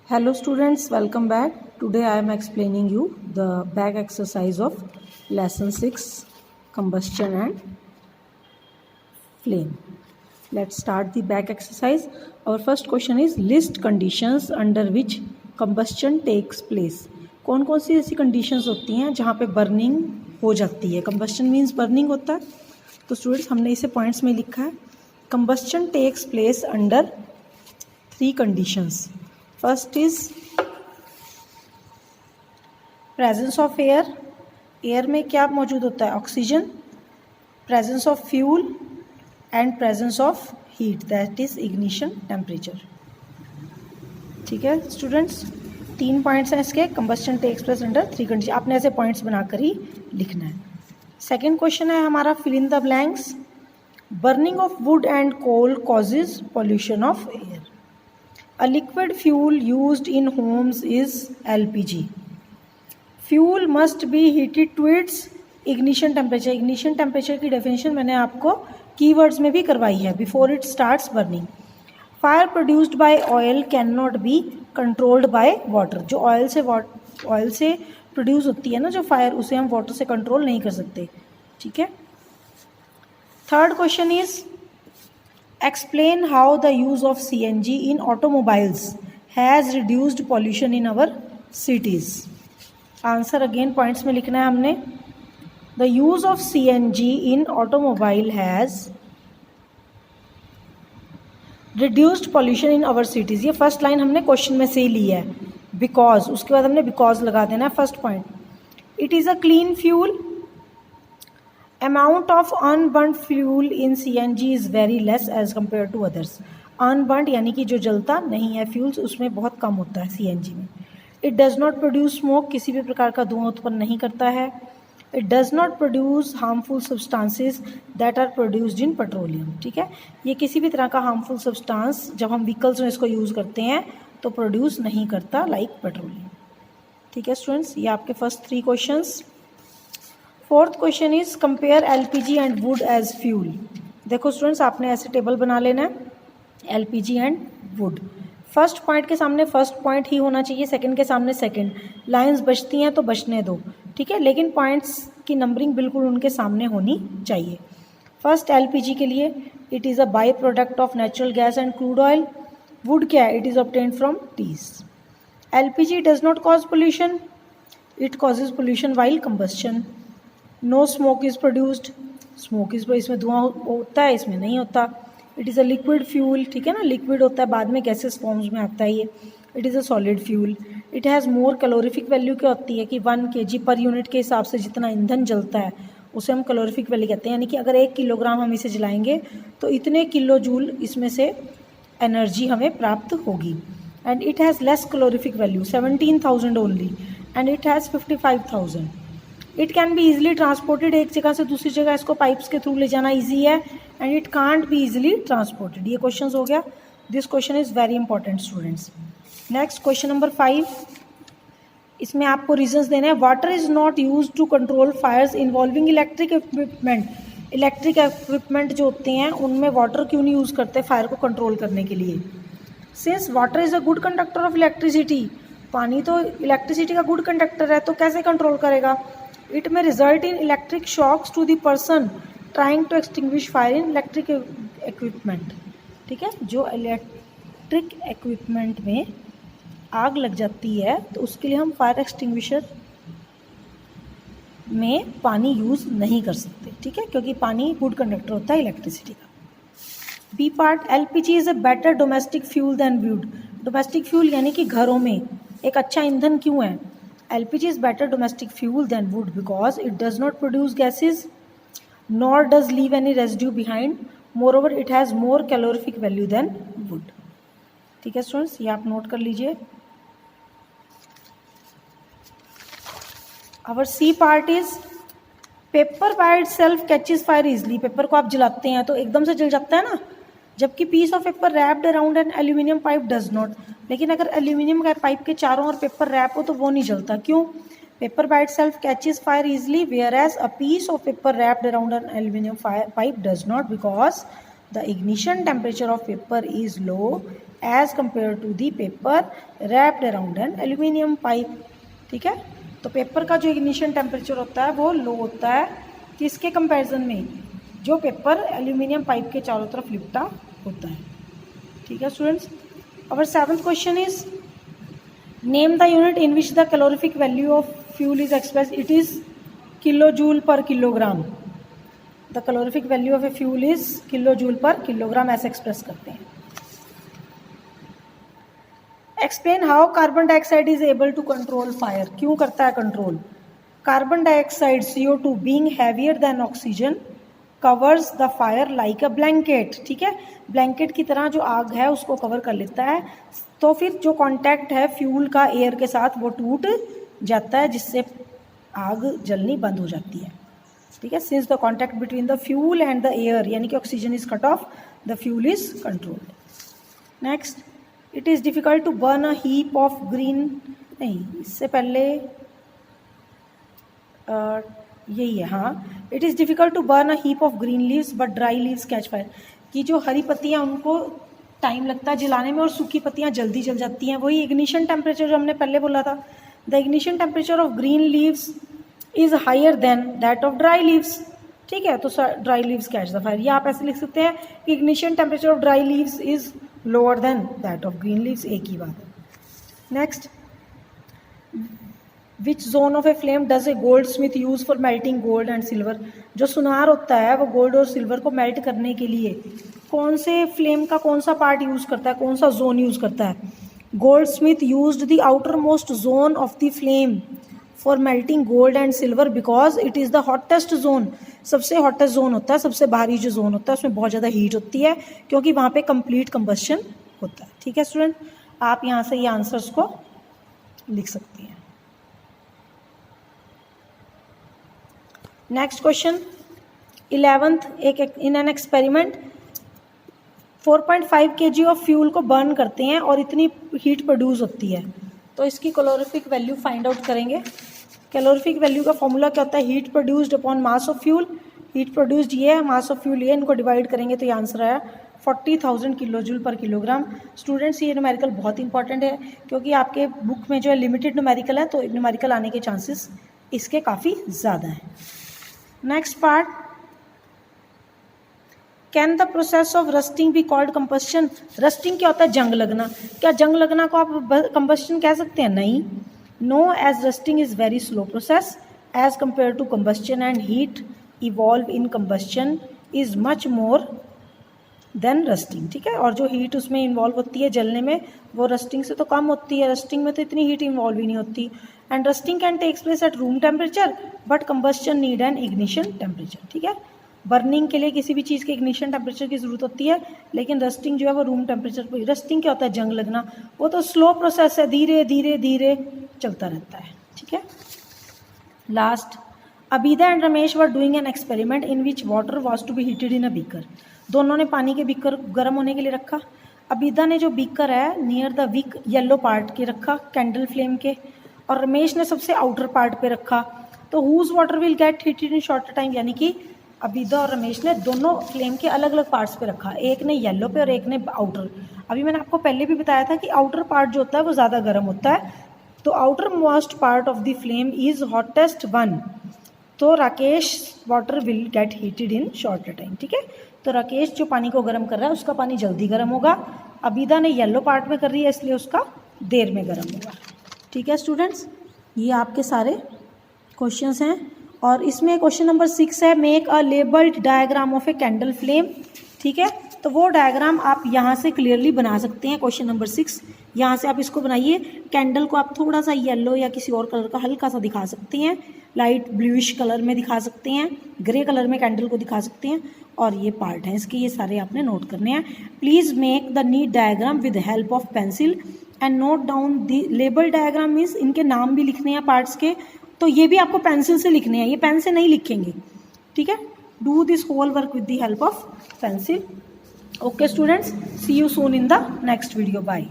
Hello students, welcome back. Today I am explaining you the back exercise of lesson 6 combustion and flame. Let's start the back exercise. Our first question is list conditions under which combustion takes place. कौन कौन सी ऐसी conditions होती हैं जहाँ पे burning हो जाती है. Combustion means burning होता है. तो स्टूडेंट्स हमने इसे पॉइंट्स में लिखा है. Combustion takes place under 3 conditions. First is presence of air. Air में क्या मौजूद होता है? Oxygen. Presence of fuel and presence of heat, that is ignition temperature. ठीक है स्टूडेंट्स, 3 पॉइंट्स हैं इसके. Combustion takes place under 3 condition. आपने ऐसे पॉइंट्स बनाकर ही लिखना है. सेकेंड क्वेश्चन है हमारा fill in the blanks. Burning of wood and coal causes pollution of air. A liquid fuel used in homes is LPG. Fuel must be heated to its ignition temperature. Ignition temperature की definition मैंने आपको keywords में भी करवाई है. Before it starts burning. Fire produced by oil cannot be controlled by water. जो oil से produce होती है ना जो fire, उसे हम water से control नहीं कर सकते. ठीक है. Third question is explain how the use of CNG in automobiles has reduced pollution in our cities. Answer again points में लिखना है हमने. The use of CNG in automobile has reduced pollution in our cities. ये first line हमने question में से ही ली है. Because, उसके बाद हमने बिकॉज लगा देना है first point. It is a clean fuel. Amount of unburnt fuel in CNG is very less as compared to others. Unburnt यानी कि जो जलता नहीं है फ्यूल्स, उसमें बहुत कम होता है CNG में. It does not produce smoke, किसी भी प्रकार का धुआं उत्पन्न नहीं करता है. It does not produce harmful substances that are produced in petroleum. ठीक है, ये किसी भी तरह का harmful substance जब हम व्हीकल्स में इसको यूज़ करते हैं तो प्रोड्यूस नहीं करता लाइक पेट्रोलियम. ठीक है स्टूडेंट्स, ये आपके first 3 questions. Fourth question is compare LPG and wood as fuel. देखो स्टूडेंट्स, आपने ऐसे टेबल बना लेना है. LPG and wood. First point के सामने फर्स्ट पॉइंट ही होना चाहिए, सेकंड के सामने सेकंड. लाइंस बचती हैं तो बचने दो. ठीक है, लेकिन पॉइंट्स की नंबरिंग बिल्कुल उनके सामने होनी चाहिए. फर्स्ट LPG के लिए, it is a by product of natural gas and crude oil. Wood क्या है? It is obtained from trees. LPG does not cause pollution. It causes pollution while combustion. No smoke is produced. Smoke is, इसमें धुआं होता है, इसमें नहीं होता. It is a liquid fuel. ठीक है ना, लिक्विड होता है, बाद में गैसेस फॉर्म्स में आता है ये. It is a solid fuel. It has more calorific value. क्या होती है कि 1 kg पर यूनिट के हिसाब से जितना ईंधन जलता है उसे हम कैलोरीफिक वैल्यू कहते हैं. यानी कि अगर 1 किलोग्राम हम इसे जलाएंगे तो इतने किलो जूल इसमें से एनर्जी हमें प्राप्त होगी. And it has less calorific value, 17,000 only. And it has 55,000. It can be easily transported. एक जगह से दूसरी जगह इसको पाइप्स के थ्रू ले जाना ईजी है. And it can't be easily transported. ये क्वेश्चन हो गया. This question is very important students. Next question number 5. इसमें आपको रीजंस देने हैं. Water is not use to control fires involving electric equipment. Electric equipment जो होते हैं उनमें वाटर क्यों नहीं यूज़ करते फायर को कंट्रोल करने के लिए? Since water is a good conductor of electricity. पानी तो इलेक्ट्रिसिटी का गुड कंडक्टर है, तो कैसे कंट्रोल करेगा? It may result in electric shocks to the person trying to extinguish fire in electric equipment. ठीक है, जो इलेक्ट्रिक इक्विपमेंट में आग लग जाती है तो उसके लिए हम फायर एक्सटिंग्विशर में पानी यूज़ नहीं कर सकते. ठीक है, क्योंकि पानी गुड कंडक्टर होता है इलेक्ट्रिसिटी का. B part, LPG is a better domestic fuel than wood. Domestic fuel यानी कि घरों में एक अच्छा ईंधन क्यों है? LPG is better domestic fuel than wood because it does not produce gases nor does leave any residue behind. Moreover, it has more calorific value than wood. ठीक है स्टूडेंट्स, ये आप नोट कर लीजिए. Our C part is paper by itself catches fire easily. Paper को आप जलाते हैं तो एकदम से जल जाता है ना, जबकि piece of paper wrapped around an aluminium pipe does not. लेकिन अगर एल्यूमिनियम का पाइप के चारों ओर पेपर रैप हो तो वो नहीं जलता. क्यों? Paper by itself catches fire easily whereas a piece of paper wrapped around an aluminium pipe does not, because the ignition temperature of paper is low as compare to the paper wrapped around an aluminium pipe. ठीक है, तो paper का जो ignition temperature होता है वो लो होता है किसके कंपैरिजन में, जो पेपर एल्यूमिनियम पाइप के चारों तरफ लिपटा होता है। ठीक है students, our 7th question is name the unit in which the calorific value of fuel is express. It is kilo joule per kilogram. The calorific value of a fuel is kilo joule per kilogram, ऐसे express करते हैं। Explain how carbon dioxide is able to control fire. क्यों करता है control? Carbon dioxide CO2 being heavier than oxygen covers the fire like a blanket. ठीक है, blanket की तरह जो आग है उसको कवर कर लेता है, तो फिर जो कांटेक्ट है फ्यूल का एयर के साथ वो टूट जाता है, जिससे आग जलनी बंद हो जाती है। ठीक है, since the contact between the fuel and the air यानी कि oxygen is cut off, the fuel is controlled. Next, it is difficult to burn a heap of green, नहीं इससे पहले यही है, हाँ। It is difficult to burn a heap of green leaves but dry leaves catch fire. कि जो हरी पत्तियाँ उनको टाइम लगता है जलाने में और सूखी पत्तियाँ जल्दी जल जाती हैं। वही इग्निशन टेम्परेचर जो हमने पहले बोला था, the ignition temperature of green leaves is higher than that of dry leaves. ठीक है, तो dry leaves catch the fire, या आप ऐसे लिख सकते हैं कि ignition temperature of dry leaves is lower than that of green leaves, एक ही बात है। Next, which zone of a flame does a goldsmith use for melting gold and silver. जो सुनार होता है वो गोल्ड और सिल्वर को मेल्ट करने के लिए कौन से फ्लेम का कौन सा पार्ट यूज़ करता है, कौन सा जोन यूज़ करता है? Gold Smith used the outer most zone of the flame for melting gold and silver because it is the hottest zone. सबसे हॉटेस्ट जोन होता है, सबसे बाहरी जो जोन होता है उसमें बहुत ज़्यादा हीट होती है, क्योंकि वहाँ पे कंप्लीट कंबस्शन होता है। ठीक है स्टूडेंट, आप यहाँ से ये आंसर्स को लिख सकती हैं। नेक्स्ट क्वेश्चन 11th, एक in an experiment 4.5 kg of fuel को बर्न करते हैं और इतनी हीट प्रोड्यूस होती है, तो इसकी कैलोरीफिक वैल्यू फाइंड आउट करेंगे। कैलोरीफिक वैल्यू का फॉर्मूला क्या होता है? Heat produced upon mass of fuel. Heat produced ये है, मास ऑफ फ्यूल ये, इनको डिवाइड करेंगे तो ये आंसर आया 40,000 kilo joule per kilogram. Students ये न्यूमेरिकल बहुत इंपॉर्टेंट है, क्योंकि आपके बुक में जो है लिमिटेड न्यूमेरिकल है, तो न्यूमेरिकल आने के चांसेस इसके काफ़ी ज़्यादा हैं। Next part, can the process of rusting be called combustion. Rusting क्या होता है? जंग लगना। क्या जंग लगना को आप कंबस्शन कह सकते हैं? नहीं। No, as rusting is very slow process as compare to combustion and heat evolve in combustion is much more than rusting. ठीक है, और जो हीट उसमें इन्वॉल्व होती है जलने में वो रस्टिंग से तो कम होती है। रस्टिंग में तो इतनी हीट इन्वॉल्व ही नहीं होती। And rusting can takes place at room temperature but combustion need an ignition temperature. ठीक है, बर्निंग के लिए किसी भी चीज़ के इग्निशन टेम्परेचर की ज़रूरत होती है, लेकिन रस्टिंग जो है वो रूम टेम्परेचर पर। रस्टिंग क्या होता है? जंग लगना। वो तो स्लो प्रोसेस है, धीरे धीरे धीरे चलता रहता है। ठीक है, last, Abida and Ramesh were doing an experiment in which water was to be heated in a beaker. दोनों ने पानी के बीकर गर्म होने के लिए रखा। अबीदा ने जो बीकर है near the wick yellow part के रखा कैंडल फ्लेम के, और रमेश ने सबसे आउटर पार्ट पे रखा। तो whose water will get heated in shorter time, यानी कि अबीदा और रमेश ने दोनों फ्लेम के अलग अलग पार्ट्स पे रखा, एक ने येलो पे और एक ने आउटर। अभी मैंने आपको पहले भी बताया था कि आउटर पार्ट जो होता है वो ज़्यादा गर्म होता है, तो outermost part of the flame is hottest one, तो Rakesh water will get heated in shorter time. ठीक है, तो राकेश जो पानी को गर्म कर रहा है उसका पानी जल्दी गर्म होगा। अबीदा ने येलो पार्ट में कर रही है इसलिए उसका देर में गर्म होगा। ठीक है स्टूडेंट्स, ये आपके सारे क्वेश्चंस हैं, और इसमें क्वेश्चन नंबर 6 है, make a labelled diagram of a candle flame. ठीक है, तो वो डायग्राम आप यहाँ से क्लियरली बना सकते हैं। क्वेश्चन नंबर 6 यहाँ से आप इसको बनाइए। कैंडल को आप थोड़ा सा येलो या किसी और कलर का हल्का सा दिखा सकते हैं, लाइट ब्लूइश कलर में दिखा सकते हैं, ग्रे कलर में कैंडल को दिखा सकते हैं, और ये पार्ट है इसके, ये सारे आपने नोट करने हैं। Please make the NEET diagram with help of pencil and note down the label diagram. Means इनके नाम भी लिखने हैं पार्ट्स के, तो ये भी आपको पेंसिल से लिखने हैं, ये पेन से नहीं लिखेंगे। ठीक है, do this whole work with the help of pencil. Okay students, see you soon in the next video, bye.